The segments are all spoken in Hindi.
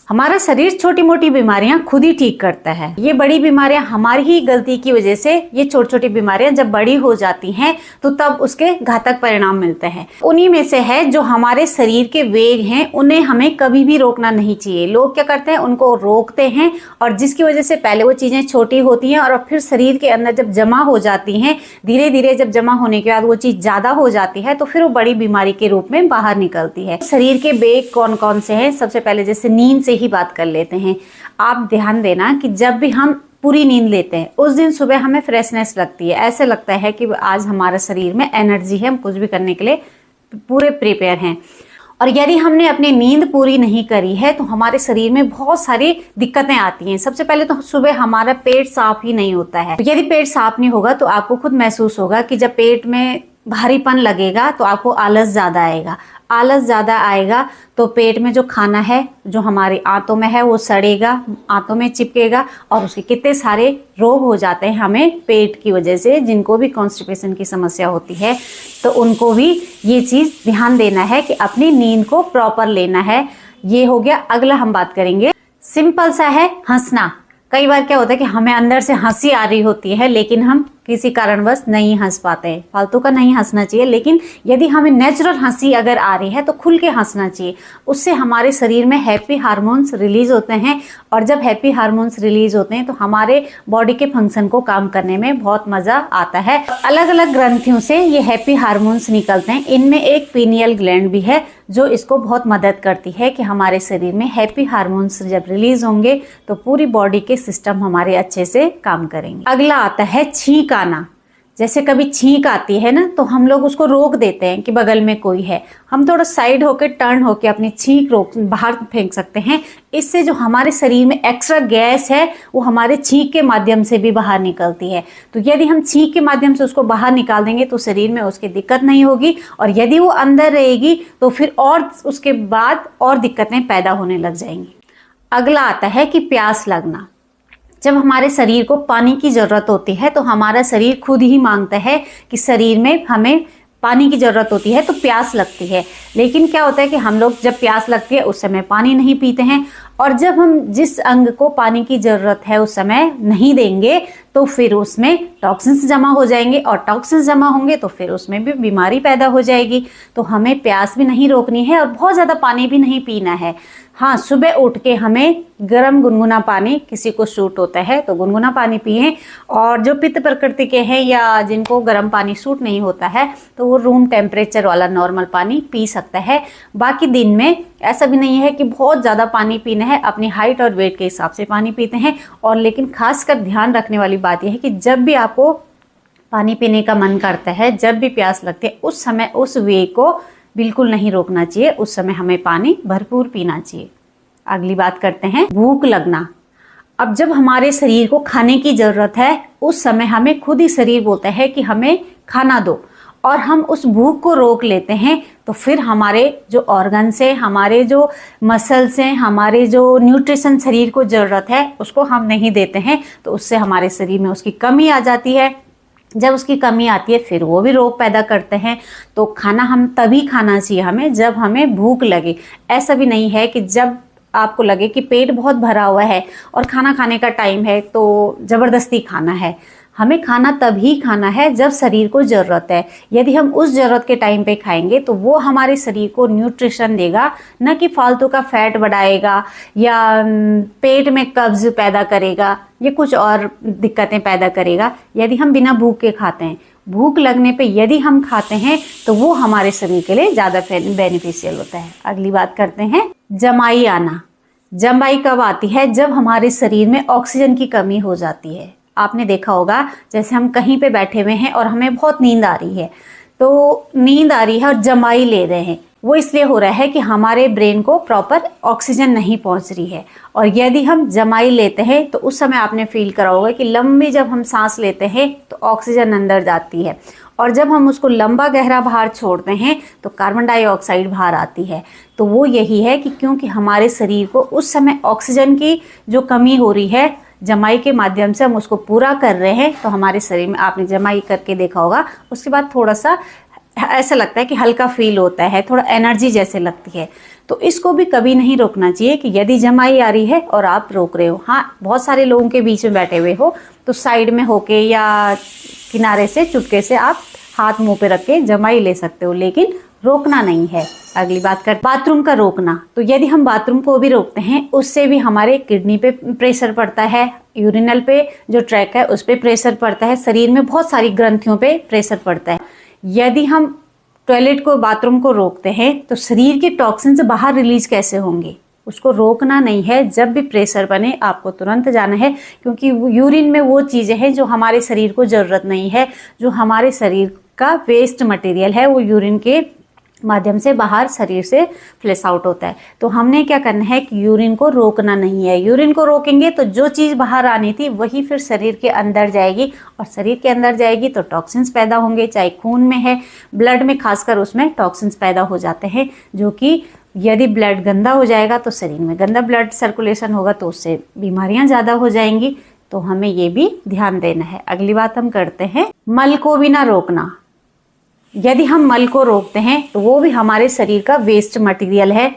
हमारा शरीर छोटी मोटी बीमारियां खुद ही ठीक करता है। ये बड़ी बीमारियां हमारी ही गलती की वजह से, ये छोटी छोटी बीमारियां जब बड़ी हो जाती हैं तो तब उसके घातक परिणाम मिलते हैं। उन्हीं में से है जो हमारे शरीर के वेग हैं, उन्हें हमें कभी भी रोकना नहीं चाहिए। लोग क्या करते हैं, उनको रोकते हैं और जिसकी वजह से पहले वो चीजें छोटी होती हैं और फिर शरीर के अंदर जब जमा हो जाती हैं, धीरे धीरे जब जमा होने के बाद वो चीज ज्यादा हो जाती है तो फिर वो बड़ी बीमारी के रूप में बाहर निकलती है। शरीर के वेग कौन कौन से हैं? सबसे पहले जैसे नींद से ही बात कर लेते हैं। आप ध्यान देना कि जब भी हम पूरी नींद लेते हैं उस दिन सुबह हमें फ्रेशनेस लगती है, ऐसे लगता है कि आज हमारे शरीर में एनर्जी है, हम कुछ भी करने के लिए पूरे प्रिपेयर हैं। और यदि हमने अपनी नींद पूरी नहीं करी है तो हमारे शरीर में बहुत सारी दिक्कतें आती हैं। सबसे पहले तो सुबह हमारा पेट साफ ही नहीं होता है। तो यदि पेट साफ नहीं होगा तो आपको खुद महसूस होगा कि जब पेट में भारीपन लगेगा तो आपको आलस ज्यादा आएगा। आलस ज्यादा आएगा तो पेट में जो खाना है जो हमारी आंतों में है वो सड़ेगा, आंतों में चिपकेगा और उसके कितने सारे रोग हो जाते हैं हमें पेट की वजह से। जिनको भी कॉन्स्टिपेशन की समस्या होती है तो उनको भी ये चीज ध्यान देना है कि अपनी नींद को प्रॉपर लेना है। ये हो गया। अगला हम बात करेंगे, सिंपल सा है, हंसना। कई बार क्या होता है कि हमें अंदर से हंसी आ रही होती है लेकिन हम किसी कारणवश नहीं हंस पाते हैं। फालतू का नहीं हंसना चाहिए, लेकिन यदि हमें नेचुरल हंसी अगर आ रही है तो खुल के हंसना चाहिए। उससे हमारे शरीर में हैप्पी हार्मोन्स रिलीज होते हैं और जब हैप्पी हार्मोन्स रिलीज होते हैं तो हमारे बॉडी के फंक्शन को काम करने में बहुत मजा आता है। अलग अलग ग्रंथियों से ये हैप्पी हार्मोन्स निकलते हैं। इनमें एक पीनियल ग्लैंड भी है जो इसको बहुत मदद करती है कि हमारे शरीर में हैप्पी हार्मोन्स जब रिलीज होंगे तो पूरी बॉडी के सिस्टम हमारे अच्छे से काम करेंगे। अगला आता है छींक आना। जैसे कभी छींक आती है ना तो हम लोग उसको रोक देते हैं कि बगल में कोई है। हम थोड़ा साइड होकर टर्न होकर अपनी छींक रोक बाहर फेंक सकते हैं। इससे जो हमारे शरीर में एक्स्ट्रा गैस है वो हमारे छींक के माध्यम से भी बाहर निकलती है। तो यदि हम छींक के माध्यम से उसको बाहर निकाल देंगे तो शरीर में उसकी दिक्कत नहीं होगी, और यदि वो अंदर रहेगी तो फिर और उसके बाद और दिक्कतें पैदा होने लग जाएंगी। अगला आता है कि प्यास लगना। जब हमारे शरीर को पानी की जरूरत होती है तो हमारा शरीर खुद ही मांगता है कि शरीर में हमें पानी की जरूरत होती है तो प्यास लगती है। लेकिन क्या होता है कि हम लोग जब प्यास लगती है उस समय पानी नहीं पीते हैं, और जब हम जिस अंग को पानी की जरूरत है उस समय नहीं देंगे तो फिर उसमें टॉक्सिन्स जमा हो जाएंगे, और टॉक्सिन्स जमा होंगे तो फिर उसमें भी बीमारी पैदा हो जाएगी। तो हमें प्यास भी नहीं रोकनी है और बहुत ज़्यादा पानी भी नहीं पीना है। हाँ, सुबह उठ के हमें गर्म गुनगुना पानी, किसी को सूट होता है तो गुनगुना पानी पिए, और जो पित्त प्रकृति के हैं या जिनको गर्म पानी सूट नहीं होता है तो वो रूम टेम्परेचर वाला नॉर्मल पानी पी सकता है। बाकी दिन में ऐसा भी नहीं है कि बहुत ज़्यादा पानी पीना है, अपनी हाइट और वेट के हिसाब से पानी पीते हैं। और लेकिन खासकर ध्यान रखने वाली बात यह है कि जब भी आपको पानी पीने का मन करता है, जब भी प्यास लगती है, उस समय उस वे को बिल्कुल नहीं रोकना चाहिए। उस समय हमें पानी भरपूर पीना चाहिए। अगली बात करते हैं, भूख लगना। अब जब हमारे शरीर को खाने की जरूरत है उस समय हमें खुद ही शरीर बोलता है कि हमें खाना दो, और हम उस भूख को रोक लेते हैं तो फिर हमारे जो ऑर्गन्स हैं, हमारे जो मसल्स हैं, हमारे जो न्यूट्रिशन शरीर को ज़रूरत है उसको हम नहीं देते हैं, तो उससे हमारे शरीर में उसकी कमी आ जाती है। जब उसकी कमी आती है फिर वो भी रोग पैदा करते हैं। तो खाना हम तभी खाना चाहिए हमें जब हमें भूख लगे। ऐसा भी नहीं है कि जब आपको लगे कि पेट बहुत भरा हुआ है और खाना खाने का टाइम है तो ज़बरदस्ती खाना है। हमें खाना तभी खाना है जब शरीर को ज़रूरत है। यदि हम उस ज़रूरत के टाइम पे खाएंगे तो वो हमारे शरीर को न्यूट्रिशन देगा, न कि फालतू का फैट बढ़ाएगा या पेट में कब्ज पैदा करेगा या कुछ और दिक्कतें पैदा करेगा। यदि हम बिना भूख के खाते हैं, भूख लगने पे यदि हम खाते हैं तो वो हमारे शरीर के लिए ज़्यादा बेनिफिशियल होता है। अगली बात करते हैं, जमाई आना। जमाई कब आती है? जब हमारे शरीर में ऑक्सीजन की कमी हो जाती है। आपने देखा होगा जैसे हम कहीं पे बैठे हुए हैं और हमें बहुत नींद आ रही है, तो नींद आ रही है और जमाई ले रहे हैं। वो इसलिए हो रहा है कि हमारे ब्रेन को प्रॉपर ऑक्सीजन नहीं पहुंच रही है। और यदि हम जमाई लेते हैं तो उस समय आपने फील करा होगा कि लंबी जब हम सांस लेते हैं तो ऑक्सीजन अंदर जाती है, और जब हम उसको लंबा गहरा बाहर छोड़ते हैं तो कार्बन डाइऑक्साइड बाहर आती है। तो वो यही है कि क्योंकि हमारे शरीर को उस समय ऑक्सीजन की जो कमी हो रही है, जमाई के माध्यम से हम उसको पूरा कर रहे हैं। तो हमारे शरीर में आपने जमाई करके देखा होगा, उसके बाद थोड़ा सा ऐसा लगता है कि हल्का फील होता है, थोड़ा एनर्जी जैसे लगती है। तो इसको भी कभी नहीं रोकना चाहिए कि यदि जमाई आ रही है और आप रोक रहे हो। हाँ, बहुत सारे लोगों के बीच में बैठे हुए हो तो साइड में होके या किनारे से चुपके से आप हाथ मुंह पे रख के जमाई ले सकते हो, लेकिन रोकना नहीं है। अगली बात कर बाथरूम का रोकना। तो यदि हम बाथरूम को भी रोकते हैं, उससे भी हमारे किडनी पे प्रेशर पड़ता है, यूरिनल पे जो ट्रैक है उस पे प्रेशर पड़ता है, शरीर में बहुत सारी ग्रंथियों पे प्रेशर पड़ता है। यदि हम टॉयलेट को, बाथरूम को रोकते हैं तो शरीर के टॉक्सिन्स बाहर रिलीज कैसे होंगे? उसको रोकना नहीं है। जब भी प्रेशर बने आपको तुरंत जाना है, क्योंकि यूरिन में वो चीज़ें हैं जो हमारे शरीर को ज़रूरत नहीं है। जो हमारे शरीर का वेस्ट मटेरियल है वो यूरिन के माध्यम से बाहर शरीर से फ्लैश आउट होता है। तो हमने क्या करना है कि यूरिन को रोकना नहीं है। यूरिन को रोकेंगे तो जो चीज़ बाहर आनी थी वही फिर शरीर के अंदर जाएगी, और शरीर के अंदर जाएगी तो टॉक्सिन्स पैदा होंगे, चाहे खून में है, ब्लड में खासकर उसमें टॉक्सिन्स पैदा हो जाते हैं, जो कि यदि ब्लड गंदा हो जाएगा तो शरीर में गंदा ब्लड सर्कुलेशन होगा तो उससे बीमारियां ज़्यादा हो जाएंगी। तो हमें ये भी ध्यान देना है। अगली बात हम करते हैं मल को भी ना रोकना। यदि हम मल को रोकते हैं तो वो भी हमारे शरीर का वेस्ट मटेरियल है।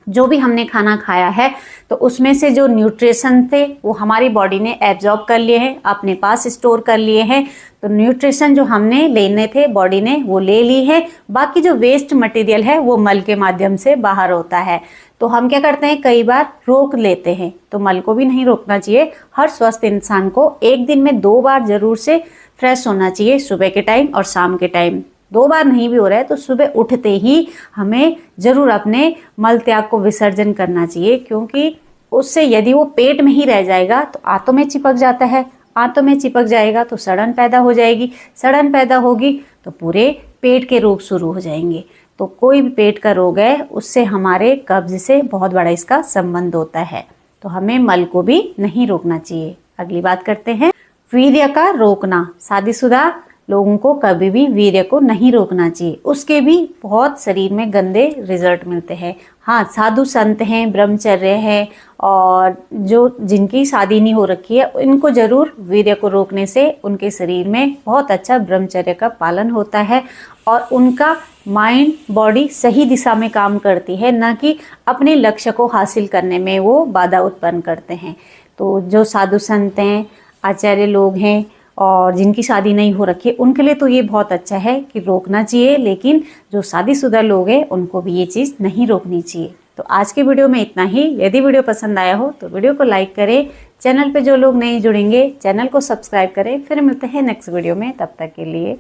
जो भी हमने खाना खाया है तो उसमें से जो न्यूट्रिशन थे वो हमारी बॉडी ने एब्जॉर्ब कर लिए हैं, अपने पास स्टोर कर लिए हैं। तो न्यूट्रिशन जो हमने लेने थे बॉडी ने वो ले ली है। बाकी जो वेस्ट मटेरियल है वो मल के माध्यम से बाहर होता है। तो हम क्या करते हैं, कई बार रोक लेते हैं। तो मल को भी नहीं रोकना चाहिए। हर स्वस्थ इंसान को एक दिन में 2 बार जरूर से फ्रेश होना चाहिए, सुबह के टाइम और शाम के टाइम। 2 बार नहीं भी हो रहा है तो सुबह उठते ही हमें जरूर अपने मल त्याग को विसर्जन करना चाहिए, क्योंकि उससे यदि वो पेट में ही रह जाएगा तो आंतों में चिपक जाता है। आंतों में चिपक जाएगा तो सड़न पैदा हो जाएगी। सड़न पैदा होगी तो पूरे पेट के रोग शुरू हो जाएंगे। तो कोई भी पेट का रोग है उससे हमारे कब्ज से बहुत बड़ा इसका संबंध होता है। तो हमें मल को भी नहीं रोकना चाहिए। अगली बात करते हैं वीर्य का रोकना। शादीशुदा लोगों को कभी भी वीर्य को नहीं रोकना चाहिए। उसके भी बहुत शरीर में गंदे रिजल्ट मिलते हैं। हाँ, साधु संत हैं, ब्रह्मचर्य है, और जो जिनकी शादी नहीं हो रखी है इनको जरूर वीर्य को रोकने से उनके शरीर में बहुत अच्छा ब्रह्मचर्य का पालन होता है, और उनका माइंड बॉडी सही दिशा में काम करती है, न कि अपने लक्ष्य को हासिल करने में वो बाधा उत्पन्न करते हैं। तो जो साधु संत हैं, आचार्य लोग हैं, और जिनकी शादी नहीं हो रखी है उनके लिए तो ये बहुत अच्छा है कि रोकना चाहिए, लेकिन जो शादीशुदा लोग हैं उनको भी ये चीज़ नहीं रोकनी चाहिए। तो आज के वीडियो में इतना ही। यदि वीडियो पसंद आया हो तो वीडियो को लाइक करें। चैनल पे जो लोग नहीं जुड़ेंगे चैनल को सब्सक्राइब करें। फिर मिलते हैं नेक्स्ट वीडियो में, तब तक के लिए